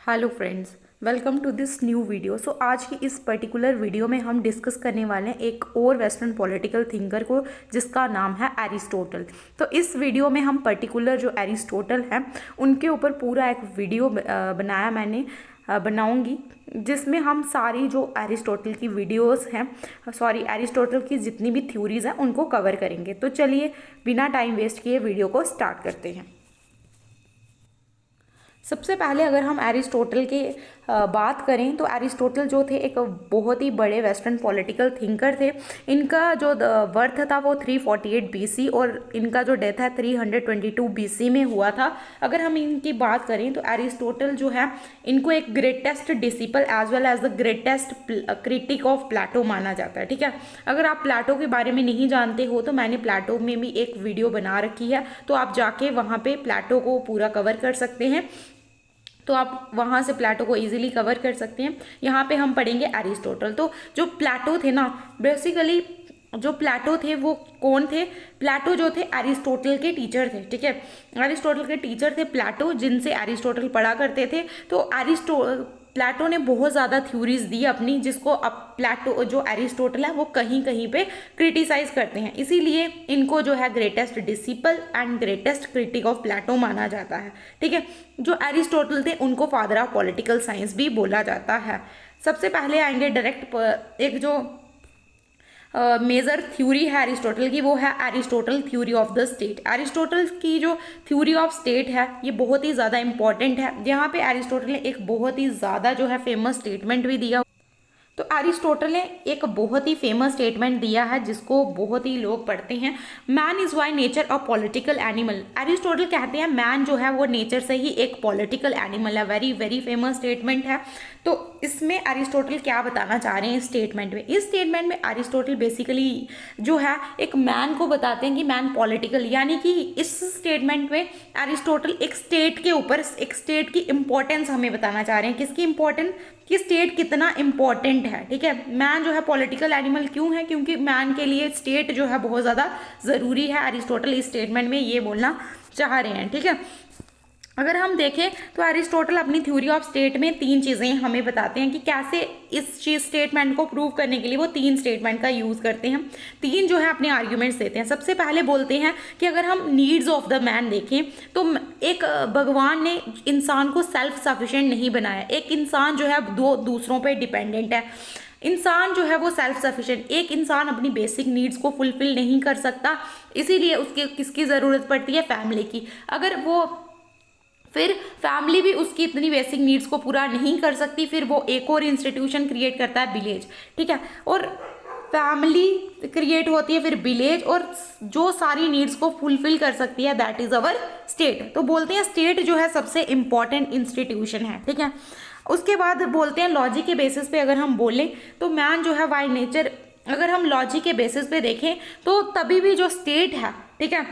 Hello friends, welcome to this new video. आज की इस पर्टिकुलर वीडियो में हम डिस्कस करने वाले हैं एक और वेस्टर्न पॉलिटिकल थिंकर को जिसका नाम है एरिस्टोटल। तो इस वीडियो में हम पर्टिकुलर जो एरिस्टोटल हैं उनके ऊपर पूरा एक वीडियो बनाऊंगी जिसमें हम सारी जो एरिस्टोटल की वीडियोस हैं एरिस्टोटल की जितनी भी थ्योरीज हैं उनको कवर करेंगे। तो चलिए बिना टाइम वेस्ट किए वीडियो को स्टार्ट करते हैं। सबसे पहले अगर हम एरिस्टोटल की बात करें तो एरिस्टोटल जो थे एक बहुत ही बड़े वेस्टर्न पॉलिटिकल थिंकर थे। इनका जो बर्थ था वो 348 बीसी और इनका जो डेथ है 322 बीसी में हुआ था। अगर हम इनकी बात करें तो एरिस्टोटल जो है इनको एक greatest disciple as well as the greatest critic of Plato माना जाता है। ठीक है, अगर आप प्लेटो के बारे में नहीं जानते हो तो मैंने प्लेटो में भी एक वीडियो बना रखी है, तो आप जाके वहाँ पे प्लेटो को पूरा कवर कर सकते हैं। तो आप वहाँ से प्लेटो को इजीली कवर कर सकते हैं। यहाँ पे हम पढ़ेंगे एरिस्टोटल। तो जो प्लेटो थे ना, बेसिकली जो प्लेटो थे वो कौन थे? प्लेटो जो थे एरिस्टोटल के टीचर थे। ठीक है, एरिस्टोटल के टीचर थे प्लेटो, जिनसे एरिस्टोटल पढ़ा करते थे। तो प्लेटो ने बहुत ज़्यादा थ्योरीज दी अपनी, जिसको अब प्लेटो जो एरिस्टोटल है वो कहीं कहीं पे क्रिटिसाइज करते हैं। इसीलिए इनको जो है greatest disciple and greatest critic of Plato माना जाता है। ठीक है, जो एरिस्टोटल थे उनको फादर ऑफ पॉलिटिकल साइंस भी बोला जाता है। सबसे पहले आएंगे डायरेक्ट एक जो मेजर थ्योरी है एरिस्टोटल की, वो है Aristotle theory of the state. Aristotle की जो थ्योरी ऑफ स्टेट है ये बहुत ही ज़्यादा इंपॉर्टेंट है। यहाँ पे एरिस्टोटल ने एक बहुत ही ज़्यादा जो है फेमस स्टेटमेंट भी दिया। तो एरिस्टोटल ने एक बहुत ही फेमस स्टेटमेंट दिया है जिसको बहुत ही लोग पढ़ते हैं। Man is by nature a political animal. Aristotle कहते हैं मैन जो है वो नेचर से ही एक पॉलिटिकल एनिमल है। वेरी वेरी फेमस स्टेटमेंट है। तो इसमें एरिस्टोटल क्या बताना चाह रहे हैं इस स्टेटमेंट में? इस स्टेटमेंट में एरिस्टोटल बेसिकली जो है एक मैन को बताते हैं कि मैन पॉलिटिकल, यानी कि इस स्टेटमेंट में एरिस्टोटल एक स्टेट के ऊपर एक स्टेट की इंपॉर्टेंस हमें बताना चाह रहे हैं। किसकी इंपॉर्टेंस? कि स्टेट कितना इंपॉर्टेंट है। ठीक है, मैन जो है पॉलिटिकल एनिमल क्यों है? क्योंकि मैन के लिए स्टेट जो है बहुत ज़्यादा ज़रूरी है। एरिस्टोटल इस स्टेटमेंट में ये बोलना चाह रहे हैं। ठीक है, अगर हम देखें तो एरिस्टोटल अपनी थ्योरी ऑफ स्टेट में तीन चीज़ें हमें बताते हैं कि कैसे इस चीज स्टेटमेंट को प्रूव करने के लिए वो तीन स्टेटमेंट का यूज़ करते हैं। तीन जो है अपने आर्ग्यूमेंट्स देते हैं। सबसे पहले बोलते हैं कि अगर हम नीड्स ऑफ द मैन देखें तो एक भगवान ने इंसान को सेल्फ सफिशिएंट नहीं बनाया। एक इंसान जो है दो दूसरों पर डिपेंडेंट है। इंसान जो है वो सेल्फ सफिशिएंट, एक इंसान अपनी बेसिक नीड्स को फुलफिल नहीं कर सकता, इसीलिए उसके किसकी ज़रूरत पड़ती है? फैमिली की। अगर वो फिर फैमिली भी उसकी इतनी बेसिक नीड्स को पूरा नहीं कर सकती, फिर वो एक और इंस्टीट्यूशन क्रिएट करता है, विलेज। ठीक है, और फैमिली क्रिएट होती है, फिर विलेज, और जो सारी नीड्स को फुलफिल कर सकती है दैट इज अवर स्टेट। तो बोलते हैं स्टेट जो है सबसे इंपॉर्टेंट इंस्टीट्यूशन है। ठीक है, उसके बाद बोलते हैं लॉजिक के बेसिस पे अगर हम बोलें तो मैन जो है बाय नेचर, अगर हम लॉजिक के बेसिस पे देखें तो तभी भी जो स्टेट है, ठीक है,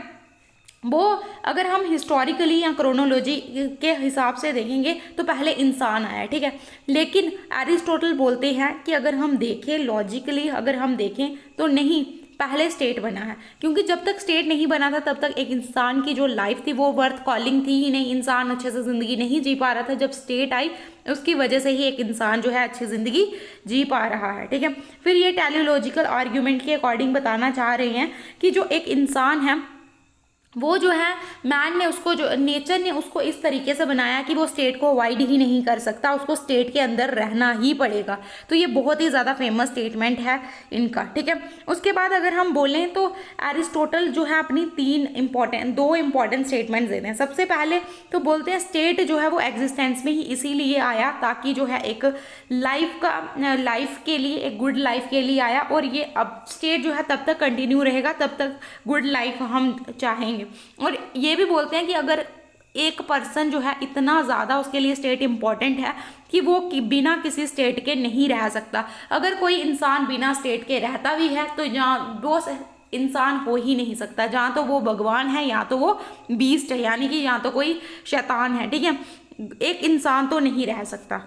वो अगर हम हिस्टोरिकली या क्रोनोलॉजी के हिसाब से देखेंगे तो पहले इंसान आया। ठीक है, लेकिन एरिस्टोटल बोलते हैं कि अगर हम देखें लॉजिकली, अगर हम देखें तो नहीं, पहले स्टेट बना है। क्योंकि जब तक स्टेट नहीं बना था तब तक एक इंसान की जो लाइफ थी वो वर्थ कॉलिंग थी ही नहीं। इंसान अच्छे से ज़िंदगी नहीं जी पा रहा था। जब स्टेट आई उसकी वजह से ही एक इंसान जो है अच्छी ज़िंदगी जी पा रहा है। ठीक है, फिर ये टेलीलॉजिकल आर्ग्यूमेंट के अकॉर्डिंग बताना चाह रहे हैं कि जो एक इंसान है वो जो है मैन ने उसको, जो नेचर ने उसको इस तरीके से बनाया कि वो स्टेट को अवॉइड ही नहीं कर सकता, उसको स्टेट के अंदर रहना ही पड़ेगा। तो ये बहुत ही ज़्यादा फेमस स्टेटमेंट है इनका। ठीक है, उसके बाद अगर हम बोलें तो एरिस्टोटल जो है अपनी दो इंपॉर्टेंट स्टेटमेंट देते हैं। सबसे पहले तो बोलते हैं स्टेट जो है वो एग्जिस्टेंस में ही इसीलिए आया ताकि जो है एक लाइफ के लिए, एक गुड लाइफ के लिए आया, और ये अब स्टेट जो है तब तक कंटिन्यू रहेगा तब तक गुड लाइफ हम चाहेंगे। और ये भी बोलते हैं कि अगर एक पर्सन जो है इतना ज़्यादा उसके लिए स्टेट इंपॉर्टेंट है कि वो बिना किसी स्टेट के नहीं रह सकता। अगर कोई इंसान बिना स्टेट के रहता भी है तो जहाँ वो इंसान हो ही नहीं सकता, जहाँ तो वो भगवान है या तो वो बीस्ट है, यानी कि या तो कोई शैतान है। ठीक है, एक इंसान तो नहीं रह सकता।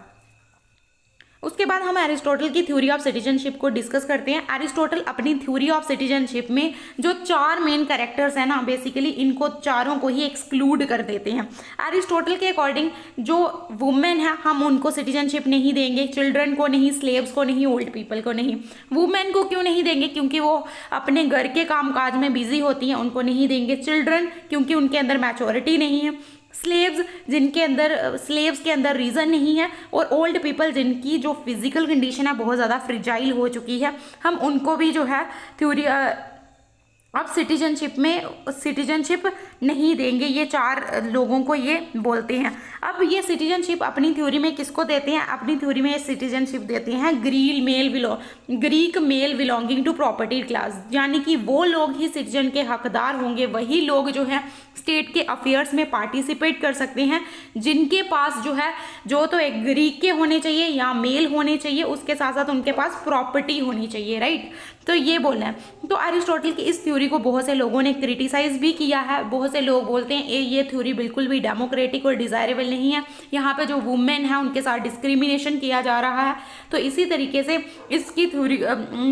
उसके बाद हम एरिस्टोटल की थ्योरी ऑफ सिटीजनशिप को डिस्कस करते हैं। एरिस्टोटल अपनी थ्योरी ऑफ सिटीजनशिप में जो 4 मेन कैरेक्टर्स हैं ना, बेसिकली इनको चारों को ही एक्सक्लूड कर देते हैं। एरिस्टोटल के अकॉर्डिंग जो वुमेन है हम उनको सिटीजनशिप नहीं देंगे, चिल्ड्रन को नहीं, स्लेव्स को नहीं, ओल्ड पीपल को नहीं। वुमेन को क्यों नहीं देंगे? क्योंकि वो अपने घर के कामकाज में बिजी होती हैं, उनको नहीं देंगे। चिल्ड्रन क्योंकि उनके अंदर मैच्योरिटी नहीं है। स्लेव्स के अंदर रीज़न नहीं है। और ओल्ड पीपल जिनकी जो फिजिकल कंडीशन है बहुत ज़्यादा फ्रिजाइल हो चुकी है, हम उनको भी जो है थ्योरी अब सिटीजनशिप नहीं देंगे। ये 4 लोगों को ये बोलते हैं। अब ये सिटीजनशिप अपनी थ्योरी में किसको देते हैं? अपनी थ्योरी में ये सिटीजनशिप देते हैं Greek male belonging to property class, यानी कि वो लोग ही सिटीजन के हकदार होंगे, वही लोग जो है स्टेट के अफेयर्स में पार्टिसिपेट कर सकते हैं, जिनके पास जो तो एक ग्रीक के होने चाहिए या मेल होने चाहिए, उसके साथ साथ उनके पास प्रॉपर्टी होनी चाहिए, राइट। तो ये बोलना है। तो एरिस्टोटल की इस थ्योरी को बहुत से लोगों ने क्रिटिसाइज भी किया है। बहुत से लोग बोलते हैं ये थ्योरी बिल्कुल भी डेमोक्रेटिक और डिजायरेबल नहीं है, यहाँ पे जो वुमेन है उनके साथ डिस्क्रिमिनेशन किया जा रहा है। तो इसी तरीके से इसकी थ्योरी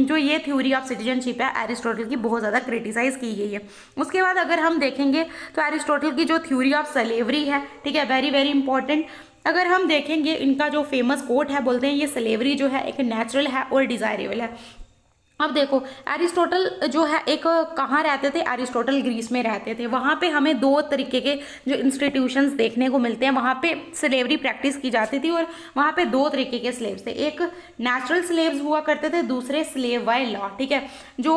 जो ये थ्योरी ऑफ सिटीजनशिप है एरिस्टोटल की बहुत ज़्यादा क्रिटिसाइज की गई है। उसके बाद अगर हम देखेंगे तो एरिस्टोटल की जो थ्योरी ऑफ स्लेवरी है, ठीक है, वेरी वेरी इंपॉर्टेंट। अगर हम देखेंगे इनका जो फेमस कोट है, बोलते हैं ये स्लेवरी जो है एक नेचुरल है और डिजायरेबल है। अब देखो एरिस्टोटल जो है एक कहाँ रहते थे? एरिस्टोटल ग्रीस में रहते थे। वहाँ पे हमें 2 तरीके के जो इंस्टीट्यूशंस देखने को मिलते हैं। वहाँ पे स्लेवरी प्रैक्टिस की जाती थी और वहाँ पे 2 तरीके के स्लेव्स थे। एक नेचुरल स्लेव्स हुआ करते थे, दूसरे स्लेव बाय लॉ, ठीक है। जो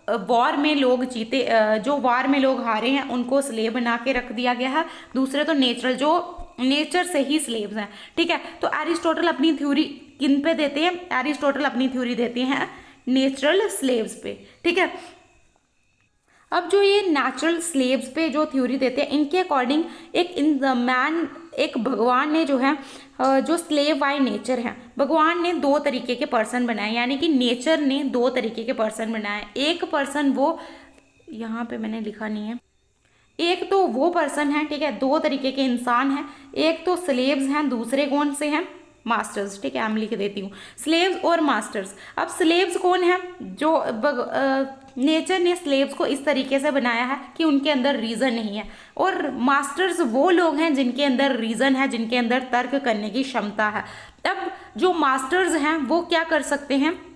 वॉर में लोग हारे हैं उनको स्लेव बना के रख दिया गया है। दूसरे तो नेचर से ही स्लेव्स हैं, ठीक है। तो एरिस्टोटल अपनी थ्योरी किन पे देते हैं? एरिस्टोटल अपनी थ्योरी देते हैं नेचुरल स्लेव्स पे, ठीक है। अब जो ये नेचुरल स्लेव्स पे जो थ्योरी देते हैं, इनके अकॉर्डिंग एक भगवान ने जो है जो स्लेव बाय नेचर है, भगवान ने 2 तरीके के पर्सन बनाए, यानी कि नेचर ने 2 तरीके के पर्सन बनाए। एक पर्सन वो यहाँ पे मैंने लिखा नहीं है, एक तो वो पर्सन है, ठीक है, 2 तरीके के इंसान हैं। एक तो स्लेव्स हैं, दूसरे कौन से हैं? मास्टर्स, ठीक है, मैं लिख देती हूँ स्लेव्स और मास्टर्स। अब स्लेव्स कौन है? जो नेचर ने स्लेव्स को इस तरीके से बनाया है कि उनके अंदर रीज़न नहीं है, और मास्टर्स वो लोग हैं जिनके अंदर रीज़न है, जिनके अंदर तर्क करने की क्षमता है। अब जो मास्टर्स हैं वो क्या कर सकते हैं?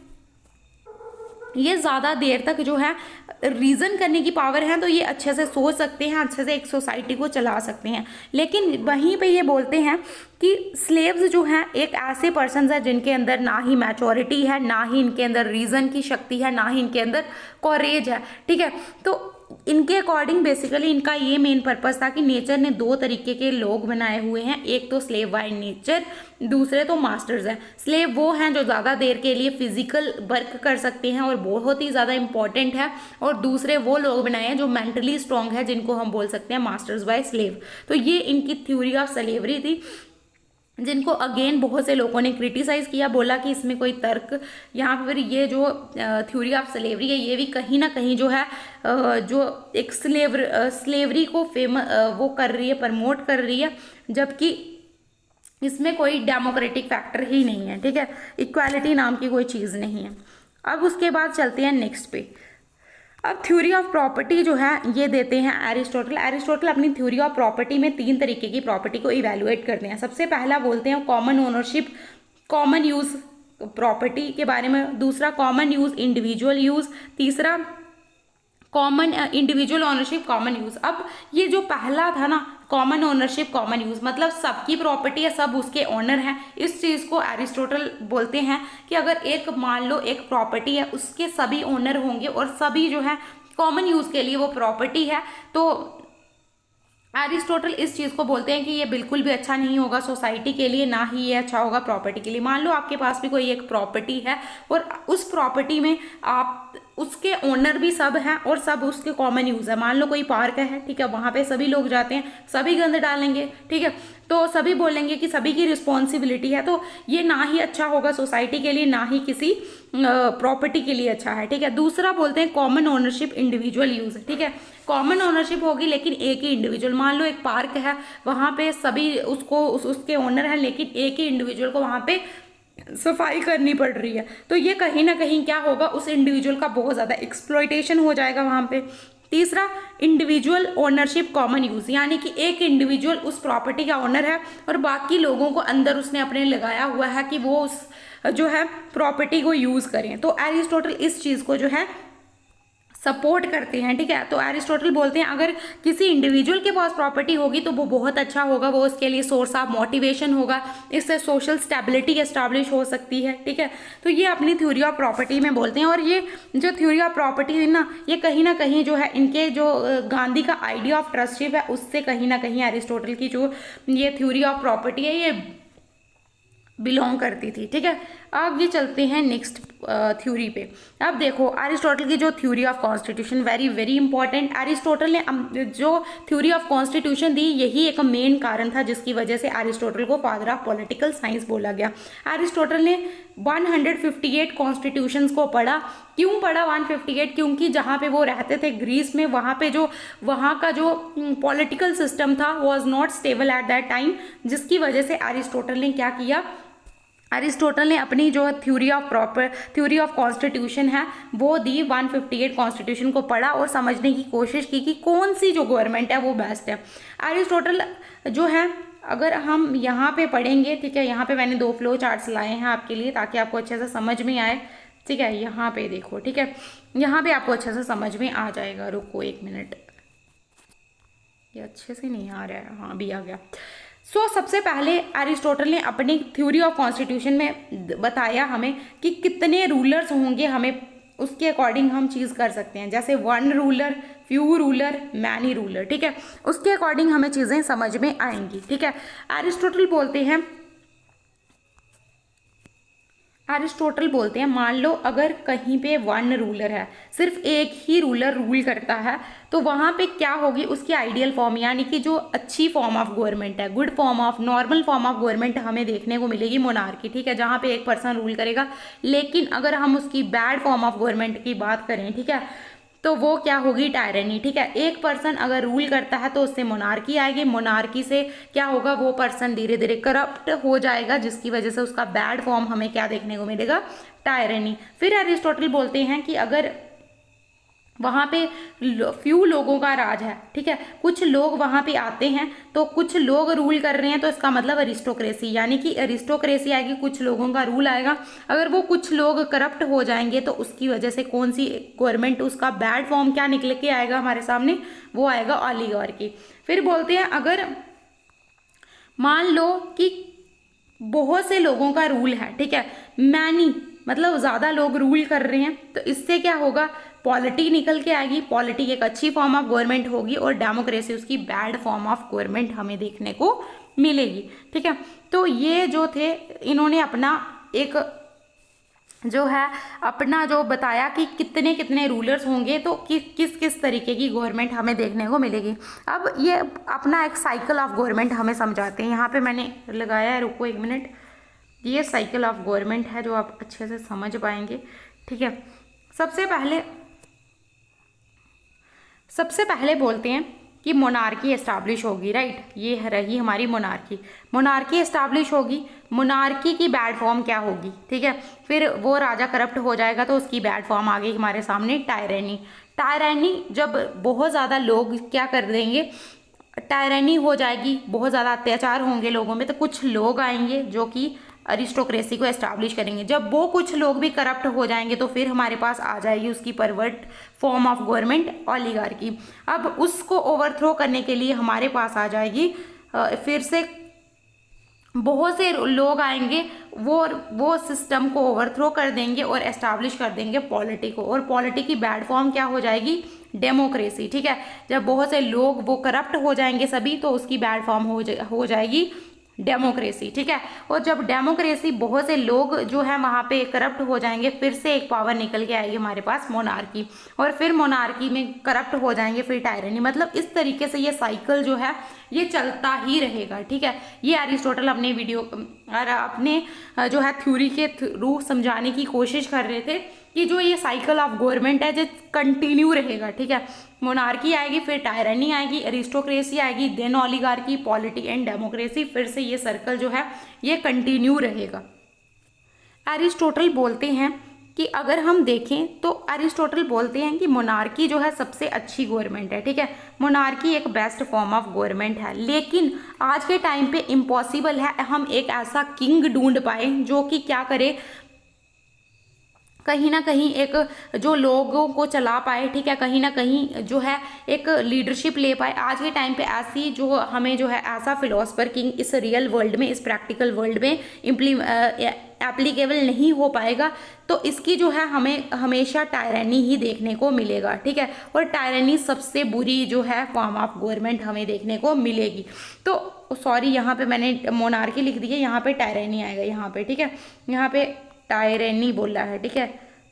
ये ज़्यादा देर तक जो है रीज़न करने की पावर है, तो ये अच्छे से सोच सकते हैं, अच्छे से एक सोसाइटी को चला सकते हैं। लेकिन वहीं पे ये बोलते हैं कि स्लेव्स जो हैं एक ऐसे पर्सन्स हैं जिनके अंदर ना ही मैच्योरिटी है, ना ही इनके अंदर रीज़न की शक्ति है, ना ही इनके अंदर कॉरेज है, ठीक है। तो इनके अकॉर्डिंग बेसिकली इनका ये मेन पर्पस था कि नेचर ने 2 तरीके के लोग बनाए हुए हैं, एक तो स्लेव बाय नेचर, दूसरे तो मास्टर्स हैं। स्लेव वो हैं जो ज़्यादा देर के लिए फिजिकल वर्क कर सकते हैं और बहुत ही ज़्यादा इंपॉर्टेंट है, और दूसरे वो लोग बनाए हैं जो मेंटली स्ट्रॉन्ग है, जिनको हम बोल सकते हैं मास्टर्स बाय स्लेव। तो ये इनकी थ्योरी ऑफ स्लेवरी थी, जिनको अगेन बहुत से लोगों ने क्रिटिसाइज़ किया, बोला कि इसमें कोई तर्क, यहाँ पर ये जो थ्योरी ऑफ स्लेवरी है ये भी कहीं ना कहीं जो है जो एक स्लेवरी को वो कर रही है, प्रमोट कर रही है, जबकि इसमें कोई डेमोक्रेटिक फैक्टर ही नहीं है, ठीक है, इक्वालिटी नाम की कोई चीज़ नहीं है। अब उसके बाद चलते हैं नेक्स्ट पे। अब थ्योरी ऑफ प्रॉपर्टी जो है ये देते हैं एरिस्टोटल अपनी थ्योरी ऑफ प्रॉपर्टी में 3 तरीके की प्रॉपर्टी को इवेलुएट करते हैं। सबसे पहला बोलते हैं common ownership, common use property के बारे में, दूसरा कॉमन यूज़, इंडिविजुअल यूज़, तीसरा common individual ownership, common use. अब ये जो पहला था ना, कॉमन ओनरशिप कॉमन यूज़, मतलब सबकी प्रॉपर्टी है, सब उसके ओनर हैं। इस चीज़ को एरिस्टोटल बोलते हैं कि अगर एक मान लो एक प्रॉपर्टी है, उसके सभी ओनर होंगे और सभी जो है कॉमन यूज़ के लिए वो प्रॉपर्टी है, तो एरिस्टोटल इस चीज़ को बोलते हैं कि ये बिल्कुल भी अच्छा नहीं होगा सोसाइटी के लिए, ना ही ये अच्छा होगा प्रॉपर्टी के लिए। मान लो आपके पास भी कोई एक प्रॉपर्टी है और उस प्रॉपर्टी में आप उसके ओनर भी सब हैं और सब उसके कॉमन यूज़ है। मान लो कोई पार्क है, ठीक है, वहाँ पे सभी लोग जाते हैं, सभी गंद डालेंगे, ठीक है, तो सभी बोलेंगे कि सभी की रिस्पॉन्सिबिलिटी है, तो ये ना ही अच्छा होगा सोसाइटी के लिए, ना ही किसी प्रॉपर्टी के लिए अच्छा है, ठीक है। दूसरा बोलते हैं कॉमन ओनरशिप इंडिविजुअल यूज़, ठीक है, कॉमन ओनरशिप होगी लेकिन एक ही इंडिविजुअल, मान लो एक पार्क है, वहाँ पे सभी उसके ओनर हैं, लेकिन एक ही इंडिविजुअल को वहाँ पे सफाई करनी पड़ रही है। तो ये कहीं ना कहीं क्या होगा, उस इंडिविजुअल का बहुत ज़्यादा एक्सप्लॉयटेशन हो जाएगा वहाँ पे। तीसरा, इंडिविजुअल ओनरशिप कॉमन यूज़, यानी कि एक इंडिविजुअल उस प्रॉपर्टी का ओनर है और बाकी लोगों को अंदर उसने अपने लगाया हुआ है कि वो उस जो है प्रॉपर्टी को यूज़ करें। तो एरिस्टोटल इस चीज़ को जो है सपोर्ट करते हैं, ठीक है। तो एरिस्टोटल बोलते हैं अगर किसी इंडिविजुअल के पास प्रॉपर्टी होगी तो वो बहुत अच्छा होगा, वो उसके लिए सोर्स ऑफ मोटिवेशन होगा, इससे सोशल स्टेबिलिटी एस्टैब्लिश हो सकती है, ठीक है। तो ये अपनी थ्योरी ऑफ प्रॉपर्टी में बोलते हैं। और ये जो थ्योरी ऑफ प्रॉपर्टी है ना कहीं जो है इनके जो गांधी का आइडिया ऑफ ट्रस्टशिप है उससे कहीं ना कहीं एरिस्टोटल की जो ये थ्योरी ऑफ प्रॉपर्टी है ये बिलोंग करती थी, ठीक है। आगे चलते हैं नेक्स्ट थ्योरी पे। अब देखो एरिस्टोटल की जो theory of constitution, very very important. Aristotle ने जो थ्योरी ऑफ कॉन्स्टिट्यूशन दी यही एक मेन कारण था जिसकी वजह से एरिस्टोटल को फादर ऑफ पॉलिटिकल साइंस बोला गया। एरिस्टोटल ने 158 कॉन्स्टिट्यूशंस को पढ़ा। क्यों पढ़ा 158? क्योंकि जहाँ पे वो रहते थे ग्रीस में, वहाँ का जो पॉलिटिकल सिस्टम था was not stable at that time, जिसकी वजह से एरिस्टोटल ने क्या किया, एरिस्टोटल ने अपनी जो थ्योरी ऑफ कॉन्स्टिट्यूशन है वो दी। 158 कॉन्स्टिट्यूशन को पढ़ा और समझने की कोशिश की कि कौन सी जो गवर्नमेंट है वो बेस्ट है। एरिस्टोटल जो है, अगर हम यहाँ पे पढ़ेंगे, ठीक है, यहाँ पे मैंने 2 फ्लो चार्ट्स लाए हैं आपके लिए ताकि आपको अच्छे से समझ में आए, ठीक है। यहाँ पे देखो, ठीक है, यहाँ पे आपको अच्छे से समझ में आ जाएगा। रुको 1 मिनट, ये अच्छे से नहीं आ रहा है, हाँ भी आ गया। सबसे पहले एरिस्टोटल ने अपनी थ्योरी ऑफ कॉन्स्टिट्यूशन में बताया हमें कि कितने रूलर्स होंगे, हमें उसके अकॉर्डिंग हम चीज़ कर सकते हैं, जैसे 1 ruler, few ruler, many ruler, ठीक है। उसके अकॉर्डिंग हमें चीज़ें समझ में आएंगी, ठीक है। एरिस्टोटल बोलते हैं मान लो अगर कहीं पे 1 रूलर है, सिर्फ एक ही रूलर रूल करता है, तो वहाँ पे क्या होगी, उसकी आइडियल फॉर्म यानी कि जो अच्छी फॉर्म ऑफ गवर्नमेंट है, good form of, normal form of government हमें देखने को मिलेगी मोनार्की, ठीक है, जहाँ पे एक पर्सन रूल करेगा। लेकिन अगर हम उसकी बैड फॉर्म ऑफ गवर्नमेंट की बात करें, ठीक है, तो वो क्या होगी, टायरनी, ठीक है। एक पर्सन अगर रूल करता है तो उससे मोनार्की आएगी, मोनार्की से क्या होगा, वो पर्सन धीरे धीरे करप्ट हो जाएगा, जिसकी वजह से उसका बैड फॉर्म हमें क्या देखने को मिलेगा, टायरनी। फिर एरिस्टोटल बोलते हैं कि अगर वहाँ पे फ्यू लोगों का राज है, ठीक है, कुछ लोग वहाँ पे आते हैं तो कुछ लोग रूल कर रहे हैं, तो इसका मतलब अरिस्टोक्रेसी, यानी कि अरिस्टोक्रेसी आएगी, कुछ लोगों का रूल आएगा। अगर वो कुछ लोग करप्ट हो जाएंगे तो उसकी वजह से कौन सी गवर्नमेंट, उसका बैड फॉर्म क्या निकल के आएगा हमारे सामने, वो आएगा ओलिगार्की। फिर बोलते हैं अगर मान लो कि बहुत से लोगों का रूल है, ठीक है, मैनी मतलब ज़्यादा लोग रूल कर रहे हैं, तो इससे क्या होगा, पॉलिटी निकल के आएगी। पॉलिटी एक अच्छी फॉर्म ऑफ गवर्नमेंट होगी और डेमोक्रेसी उसकी बैड फॉर्म ऑफ गवर्नमेंट हमें देखने को मिलेगी, ठीक है। तो ये जो थे इन्होंने अपना एक जो है अपना जो बताया कि कितने कितने रूलर्स होंगे तो किस किस तरीके की गवर्नमेंट हमें देखने को मिलेगी। अब ये अपना एक साइकिल ऑफ गवर्नमेंट हमें समझाते हैं। यहाँ पे मैंने लगाया है, रुको 1 मिनट, ये साइकिल ऑफ गवर्नमेंट है जो आप अच्छे से समझ पाएंगे, ठीक है। सबसे पहले बोलते हैं कि मोनार्की एस्टैब्लिश होगी, राइट, ये है रही हमारी मोनार्की एस्टैब्लिश होगी। मोनार्की की बैड फॉर्म क्या होगी, ठीक है, फिर वो राजा करप्ट हो जाएगा तो उसकी बैड फॉर्म आ गई हमारे सामने, टायरनी जब बहुत ज़्यादा लोग क्या कर देंगे, टायरनी हो जाएगी, बहुत ज़्यादा अत्याचार होंगे लोगों में, तो कुछ लोग आएंगे जो कि अरिस्टोक्रेसी को एस्टैब्लिश करेंगे। जब वो कुछ लोग भी करप्ट हो जाएंगे तो फिर हमारे पास आ जाएगी उसकी pervert form of government, oligarchy. अब उसको ओवरथ्रो करने के लिए हमारे पास आ जाएगी फिर से बहुत से लोग आएंगे, वो सिस्टम को ओवरथ्रो कर देंगे और एस्टैब्लिश कर देंगे पॉलिटी को, और पॉलिटी की बैड फॉर्म क्या हो जाएगी, डेमोक्रेसी, ठीक है। जब बहुत से लोग वो करप्ट हो जाएंगे सभी, तो उसकी बैड फॉर्म हो जाएगी डेमोक्रेसी, ठीक है। और जब डेमोक्रेसी बहुत से लोग जो है वहाँ पे करप्ट हो जाएंगे, फिर से एक पावर निकल के आएगी हमारे पास, मोनार्की, और फिर मोनार्की में करप्ट हो जाएंगे, फिर टायरनी। मतलब इस तरीके से ये साइकिल जो है ये चलता ही रहेगा, ठीक है। ये एरिस्टोटल अपने अपने जो है थ्योरी के थ्रू समझाने की कोशिश कर रहे थे कि जो ये साइकिल ऑफ गवर्नमेंट है जो कंटिन्यू रहेगा, ठीक है। मोनार्की आएगी, फिर टायरनी आएगी, अरिस्टोक्रेसी आएगी, then oligarchy, polity and democracy, फिर से ये सर्कल जो है ये कंटिन्यू रहेगा। एरिस्टोटल बोलते हैं कि अगर हम देखें तो एरिस्टोटल बोलते हैं कि मोनार्की जो है सबसे अच्छी गवर्नमेंट है, ठीक है, मोनार्की एक बेस्ट फॉर्म ऑफ गवर्नमेंट है। लेकिन आज के टाइम पे इम्पॉसिबल है हम एक ऐसा किंग ढूंढ पाए जो कि क्या करे, कहीं ना कहीं एक जो लोगों को चला पाए, ठीक है, कहीं ना कहीं जो है एक लीडरशिप ले पाए। आज के टाइम पे ऐसी जो हमें जो है ऐसा फिलोसफर किंग इस रियल वर्ल्ड में, इस प्रैक्टिकल वर्ल्ड में एप्लीकेबल नहीं हो पाएगा। तो इसकी जो है हमें हमेशा टायरनी ही देखने को मिलेगा, ठीक है, और टायरनी सबसे बुरी जो है फॉर्म ऑफ गवर्नमेंट हमें देखने को मिलेगी। तो सॉरी, यहाँ पे मैंने मोनार्की लिख दी है, यहाँ पे टायरनी आएगा, यहाँ पे, ठीक है, यहाँ पे टायरनी बोला है, ठीक है,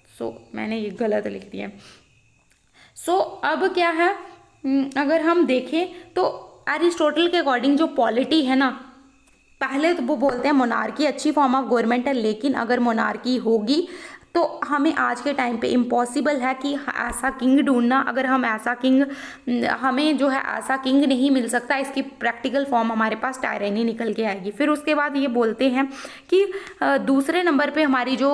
सो मैंने ये गलत लिख दिया। सो अब क्या है, अगर हम देखें तो एरिस्टोटल के अकॉर्डिंग जो पॉलिटी है ना, पहले तो वो बोलते हैं मोनार्की अच्छी फॉर्म ऑफ गवर्नमेंट है, लेकिन अगर मोनार्की होगी तो हमें आज के टाइम पे इम्पॉसिबल है कि ऐसा किंग ढूंढना। अगर हम ऐसा किंग, हमें जो है ऐसा किंग नहीं मिल सकता, इसकी प्रैक्टिकल फॉर्म हमारे पास टायरनी निकल के आएगी। फिर उसके बाद ये बोलते हैं कि दूसरे नंबर पे हमारी जो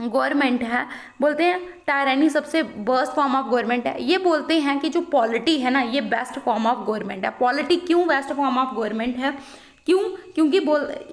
गवर्नमेंट है, बोलते हैं टायरनी सबसे वर्स्ट फॉर्म ऑफ गवर्नमेंट है। ये बोलते हैं कि जो पॉलिटी है ना, ये बेस्ट फॉर्म ऑफ गवर्नमेंट है। पॉलिटी क्यों बेस्ट फॉर्म ऑफ गवर्नमेंट है, क्यों, क्योंकि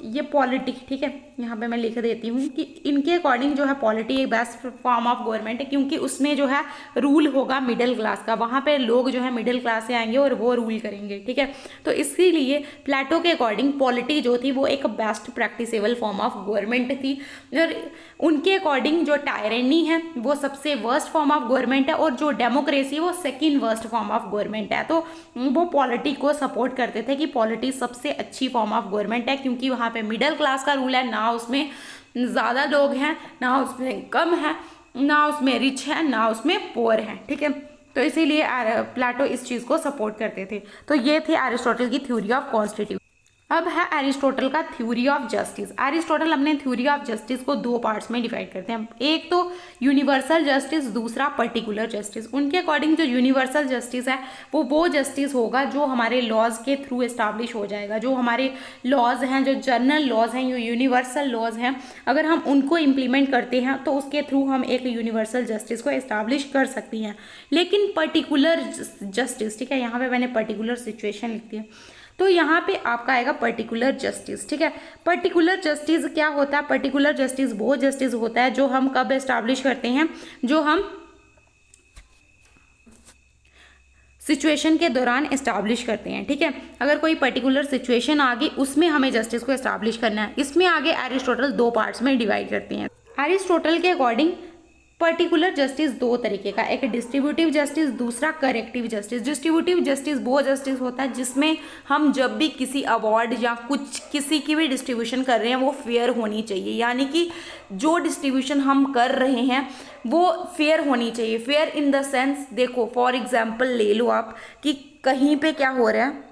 ये पॉलिटी, ठीक है, यहाँ पे मैं लिख देती हूँ कि इनके अकॉर्डिंग जो है पॉलिटी एक बेस्ट फॉर्म ऑफ गवर्नमेंट है, क्योंकि उसमें जो है रूल होगा मिडिल क्लास का। वहाँ पे लोग जो है मिडिल क्लास से आएंगे और वो रूल करेंगे, ठीक है। तो इसीलिए प्लेटो के अकॉर्डिंग पॉलिटी जो थी वो एक best practicable form of government थी। और उनके अकॉर्डिंग जो टायरनी है वो सबसे वर्स्ट फॉर्म ऑफ गवर्नमेंट है, और जो डेमोक्रेसी वो second worst form of government है। तो वो पॉलिटी को सपोर्ट करते थे कि पॉलिटी सबसे अच्छी फॉर्म ऑफ गवर्नमेंट है, क्योंकि वहाँ पे मिडिल क्लास का रूल है, ना उसमें ज़्यादा लोग हैं, ना उसमें कम है, ना उसमें रिच है, ना उसमें पुअर है, ठीक है। तो इसीलिए प्लेटो इस चीज़ को सपोर्ट करते थे। तो ये थे एरिस्टोटल की थ्योरी ऑफ कॉन्स्टिट्यूशन। अब है एरिस्टोटल का थ्योरी ऑफ जस्टिस। एरिस्टोटल अपने थ्योरी ऑफ जस्टिस को दो पार्ट्स में डिवाइड करते हैं, एक तो यूनिवर्सल जस्टिस, दूसरा पर्टिकुलर जस्टिस। उनके अकॉर्डिंग जो यूनिवर्सल जस्टिस है वो जस्टिस होगा जो हमारे लॉज के थ्रू एस्टैब्लिश हो जाएगा। जो हमारे लॉज हैं, जो जनरल लॉज हैं, जो यूनिवर्सल लॉज हैं, अगर हम उनको इम्प्लीमेंट करते हैं तो उसके थ्रू हम एक यूनिवर्सल जस्टिस को एस्टैब्लिश कर सकती हैं। लेकिन पर्टिकुलर जस्टिस, ठीक है, यहाँ पे मैंने पर्टिकुलर सिचुएशन लिख दी है, तो यहाँ पे आपका आएगा पर्टिकुलर जस्टिस, ठीक है। पर्टिकुलर जस्टिस क्या होता है, पर्टिकुलर जस्टिस वो जस्टिस होता है जो हम कब एस्टैब्लिश करते हैं, जो हम सिचुएशन के दौरान एस्टैब्लिश करते हैं, ठीक है। अगर कोई पर्टिकुलर सिचुएशन आ गई उसमें हमें जस्टिस को एस्टैब्लिश करना है। इसमें आगे एरिस्टोटल दो पार्ट्स में डिवाइड करते हैं। एरिस्टोटल के अकॉर्डिंग पर्टिकुलर जस्टिस दो तरीके का, एक डिस्ट्रीब्यूटिव जस्टिस, दूसरा करेक्टिव जस्टिस। डिस्ट्रीब्यूटिव जस्टिस वो जस्टिस होता है जिसमें हम जब भी किसी अवार्ड या कुछ किसी की भी डिस्ट्रीब्यूशन कर रहे हैं वो फेयर होनी चाहिए, यानी कि जो डिस्ट्रीब्यूशन हम कर रहे हैं वो फेयर होनी चाहिए। फेयर इन द सेंस, देखो फॉर एग्जाम्पल ले लो आप कि कहीं पे क्या हो रहा है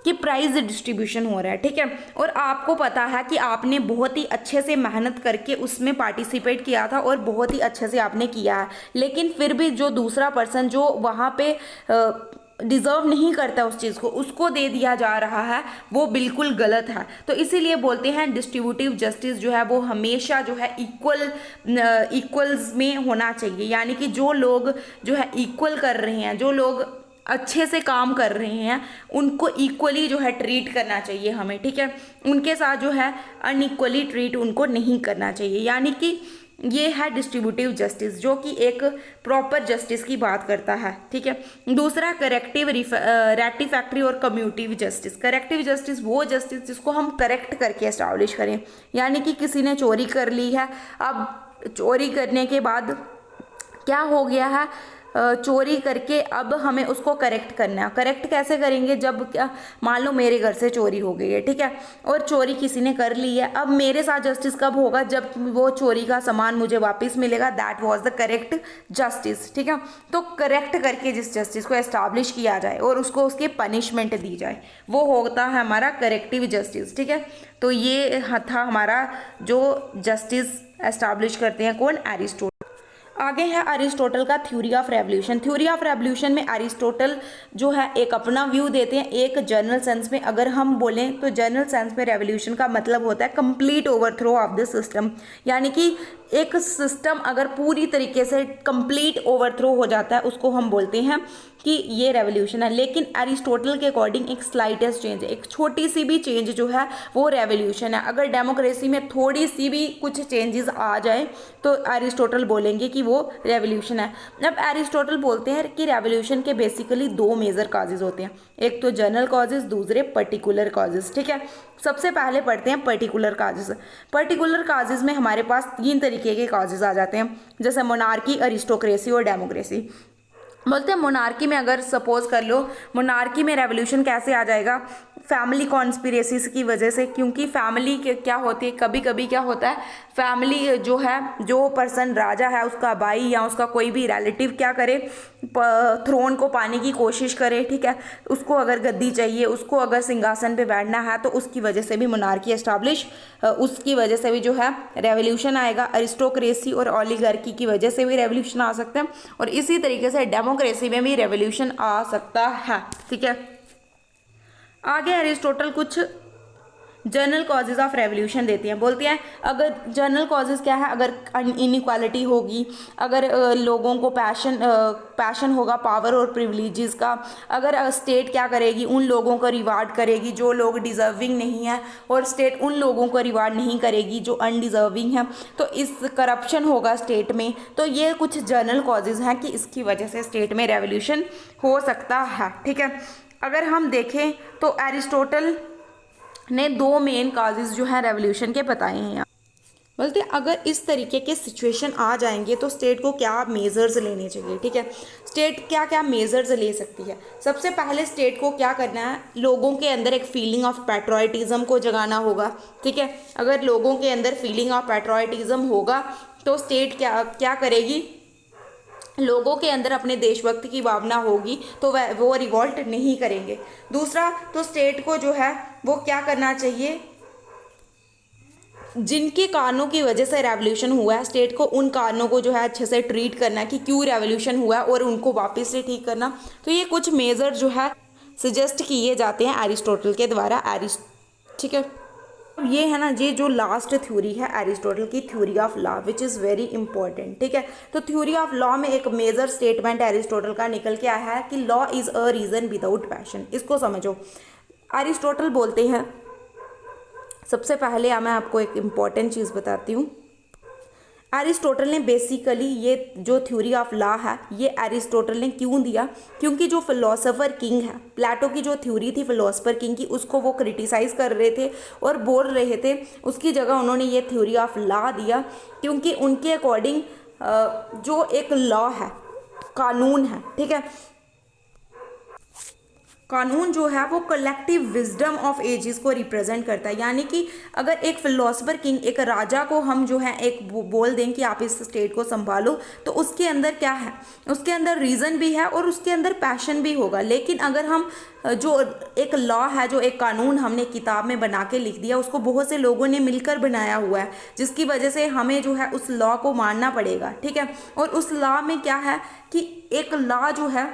कि प्राइज डिस्ट्रीब्यूशन हो रहा है, ठीक है, और आपको पता है कि आपने बहुत ही अच्छे से मेहनत करके उसमें पार्टिसिपेट किया था और बहुत ही अच्छे से आपने किया है, लेकिन फिर भी जो दूसरा पर्सन जो वहाँ पे डिज़र्व नहीं करता उस चीज़ को, उसको दे दिया जा रहा है, वो बिल्कुल गलत है। तो इसीलिए बोलते हैं डिस्ट्रीब्यूटिव जस्टिस जो है वो हमेशा जो है इक्वल्स में होना चाहिए, यानी कि जो लोग जो है इक्वल कर रहे हैं, जो लोग अच्छे से काम कर रहे हैं, उनको इक्वली जो है ट्रीट करना चाहिए हमें, ठीक है। उनके साथ जो है अनइक्वली ट्रीट उनको नहीं करना चाहिए, यानी कि ये है डिस्ट्रीब्यूटिव जस्टिस जो कि एक प्रॉपर जस्टिस की बात करता है, ठीक है। दूसरा करेक्टिव, रेटिफैक्टरी और कम्यूटिव जस्टिस। करेक्टिव जस्टिस वो जस्टिस जिसको हम करेक्ट करके एस्टैब्लिश करें, यानी कि किसी ने चोरी कर ली है, अब चोरी करने के बाद क्या हो गया है, चोरी करके अब हमें उसको करेक्ट करना है। करेक्ट कैसे करेंगे, जब क्या मान लो मेरे घर से चोरी हो गई है, ठीक है, और चोरी किसी ने कर ली है, अब मेरे साथ जस्टिस कब होगा, जब वो चोरी का सामान मुझे वापस मिलेगा, that was the correct justice, ठीक है। तो करेक्ट करके जिस जस्टिस को एस्टैब्लिश किया जाए और उसको उसकी पनिशमेंट दी जाए, वो होता है हमारा करेक्टिव जस्टिस, ठीक है। तो ये था हमारा जो जस्टिस एस्टैब्लिश करते हैं कौन, एरिस्टोटल। आगे है अरिस्टोटल का theory of revolution. Theory of revolution में अरिस्टोटल जो है एक अपना व्यू देते हैं। एक जनरल सेंस में अगर हम बोलें तो जनरल सेंस में रेवोल्यूशन का मतलब होता है complete overthrow of the system, यानी कि एक सिस्टम अगर पूरी तरीके से कंप्लीट ओवरथ्रो हो जाता है उसको हम बोलते हैं कि ये रेवोल्यूशन है। लेकिन अरिस्टोटल के अकॉर्डिंग एक स्लाइटेस्ट चेंज, एक छोटी सी भी चेंज जो है वो रेवोल्यूशन है। अगर डेमोक्रेसी में थोड़ी सी भी कुछ चेंजेस आ जाए तो अरिस्टोटल बोलेंगे कि वो रेवोल्यूशन है। अब अरिस्टोटल बोलते हैं कि रेवोल्यूशन के बेसिकली दो मेजर कॉजेज होते हैं, एक तो जनरल कॉजेज, दूसरे पर्टिकुलर कॉजेज। ठीक है, सबसे पहले पढ़ते हैं पर्टिकुलर कॉजेज। पर्टिकुलर कॉजेज में हमारे पास तीन तरीके के कॉजेज आ जाते हैं, जैसे मोनार्की, अरिस्टोक्रेसी और डेमोक्रेसी। बोलते हैं मोनार्की में अगर सपोज कर लो, मोनार्की में रेवोल्यूशन कैसे आ जाएगा, फैमिली कॉन्स्पिरेसीज की वजह से। क्योंकि फैमिली के क्या होती है, कभी कभी क्या होता है, फैमिली जो है, जो पर्सन राजा है उसका भाई या उसका कोई भी रिलेटिव क्या करे, थ्रोन को पाने की कोशिश करे। ठीक है, उसको अगर गद्दी चाहिए, उसको अगर सिंहासन पे बैठना है, तो उसकी वजह से भी मोनार्की एस्टैब्लिश, उसकी वजह से भी जो है रेवोल्यूशन आएगा। अरिस्टोक्रेसी और ओलिगार्की की वजह से भी रेवोल्यूशन आ सकते हैं, और इसी तरीके से डेमोक्रेसी में भी रेवोल्यूशन आ सकता है। ठीक है, आगे अरिस्टोटल कुछ जनरल कॉजेज ऑफ रेवोल्यूशन देती हैं। बोलती हैं अगर जनरल कॉजेज क्या है, अगर इनइक्वालिटी होगी, अगर लोगों को पैशन होगा पावर और प्रिविलेजेस का, अगर स्टेट क्या करेगी, उन लोगों को रिवार्ड करेगी जो लोग डिजर्विंग नहीं है, और स्टेट उन लोगों को रिवार्ड नहीं करेगी जो अनडिजर्विंग है, तो इस करप्शन होगा स्टेट में। तो ये कुछ जनरल कॉजेज हैं कि इसकी वजह से स्टेट में रेवोल्यूशन हो सकता है। ठीक है, अगर हम देखें तो एरिस्टोटल ने दो मेन काजेज जो है रेवोल्यूशन के बताए हैं। बोलते हैं अगर इस तरीके के सिचुएशन आ जाएंगे तो स्टेट को क्या मेजर्स लेने चाहिए। ठीक है, स्टेट क्या क्या मेजर्स ले सकती है। सबसे पहले स्टेट को क्या करना है, लोगों के अंदर एक फीलिंग ऑफ पैट्रियटिज्म को जगाना होगा। ठीक है, अगर लोगों के अंदर फीलिंग ऑफ पैट्रियटिज्म होगा तो स्टेट क्या करेगी, लोगों के अंदर अपने देशभक्ति की भावना होगी तो वो रिवॉल्ट नहीं करेंगे। दूसरा, तो स्टेट को जो है वो क्या करना चाहिए, जिनके कारणों की वजह से रेवोल्यूशन हुआ है, स्टेट को उन कारणों को जो है अच्छे से ट्रीट करना कि क्यों रेवोल्यूशन हुआ है और उनको वापस से ठीक करना। तो ये कुछ मेजर जो है सजेस्ट किए जाते हैं एरिस्टोटल के द्वारा। ठीक है, ये है ना, ये जो लास्ट थ्योरी है एरिस्टोटल की, theory of law, which is very important. ठीक है, तो थ्योरी ऑफ लॉ में एक मेजर स्टेटमेंट एरिस्टोटल का निकल के आया है कि law is a reason without passion. इसको समझो, एरिस्टोटल बोलते हैं, सबसे पहले मैं आपको एक इम्पॉर्टेंट चीज़ बताती हूँ। एरिस्टोटल ने बेसिकली ये जो थ्योरी ऑफ लॉ है ये एरिस्टोटल ने क्यों दिया, क्योंकि जो फिलोसोफर किंग है, प्लेटो की जो थ्योरी थी फिलोसोफर किंग की, उसको वो क्रिटिसाइज़ कर रहे थे और बोल रहे थे, उसकी जगह उन्होंने ये थ्योरी ऑफ लॉ दिया। क्योंकि उनके अकॉर्डिंग जो एक लॉ है, कानून है, ठीक है, कानून जो है वो कलेक्टिव विजडम ऑफ एजेस को रिप्रेजेंट करता है। यानी कि अगर एक फिलोसोफर किंग, एक राजा को हम जो है एक बोल दें कि आप इस स्टेट को संभालो, तो उसके अंदर क्या है, उसके अंदर रीज़न भी है और उसके अंदर पैशन भी होगा। लेकिन अगर हम जो एक लॉ है, जो एक कानून हमने किताब में बना के लिख दिया, उसको बहुत से लोगों ने मिलकर बनाया हुआ है, जिसकी वजह से हमें जो है उस लॉ को मानना पड़ेगा। ठीक है, और उस लॉ में क्या है कि एक लॉ जो है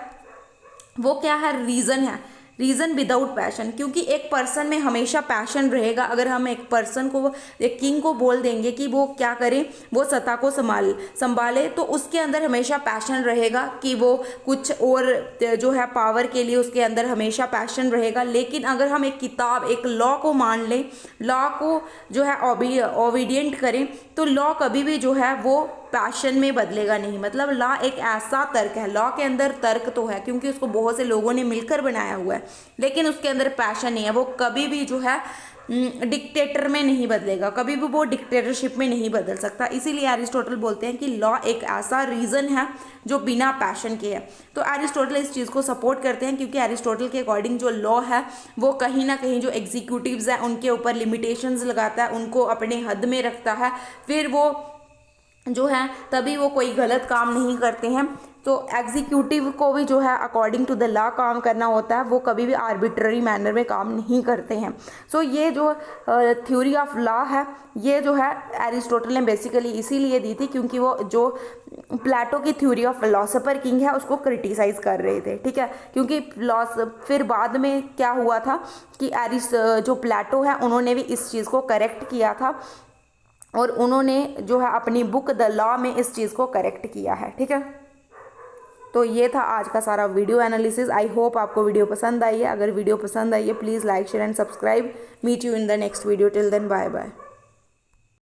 वो क्या है, रीज़न है, रीज़न विदाउट पैशन। क्योंकि एक पर्सन में हमेशा पैशन रहेगा। अगर हम एक पर्सन को, एक किंग को बोल देंगे कि वो क्या करे, वो सत्ता को संभाले, तो उसके अंदर हमेशा पैशन रहेगा कि वो कुछ और जो है पावर के लिए उसके अंदर हमेशा पैशन रहेगा। लेकिन अगर हम एक किताब, एक लॉ को मान लें, लॉ को जो है ओबीडियंट करें, तो लॉ कभी भी जो है वो पैशन में बदलेगा नहीं। मतलब लॉ एक ऐसा तर्क है, लॉ के अंदर तर्क तो है क्योंकि उसको बहुत से लोगों ने मिलकर बनाया हुआ है, लेकिन उसके अंदर पैशन नहीं है। वो कभी भी जो है डिक्टेटर में नहीं बदलेगा, कभी भी वो डिक्टेटरशिप में नहीं बदल सकता। इसीलिए एरिस्टोटल बोलते हैं कि लॉ एक ऐसा रीज़न है जो बिना पैशन के है। तो एरिस्टोटल इस चीज़ को सपोर्ट करते हैं क्योंकि एरिस्टोटल के अकॉर्डिंग जो लॉ है वो कहीं ना कहीं जो एग्जीक्यूटिव्स हैं उनके ऊपर लिमिटेशंस लगाता है, उनको अपने हद में रखता है, फिर वो जो है तभी वो कोई गलत काम नहीं करते हैं। तो एग्जीक्यूटिव को भी जो है अकॉर्डिंग टू द लॉ काम करना होता है, वो कभी भी आर्बिट्ररी मैनर में काम नहीं करते हैं। सो ये जो थ्योरी ऑफ लॉ है ये जो है एरिस्टोटल ने बेसिकली इसीलिए दी थी क्योंकि वो जो प्लेटो की थ्योरी ऑफ फिलोसोफर किंग है उसको क्रिटिसाइज कर रहे थे, ठीक है। क्योंकि फिर बाद में क्या हुआ था कि जो प्लेटो है उन्होंने भी इस चीज़ को करेक्ट किया था और उन्होंने जो है अपनी बुक द लॉ में इस चीज़ को करेक्ट किया है, ठीक है। तो ये था आज का सारा वीडियो एनालिसिस। आई होप आपको वीडियो पसंद आई है। अगर वीडियो पसंद आई है please like share and subscribe. Meet you in the next video. Till then bye bye.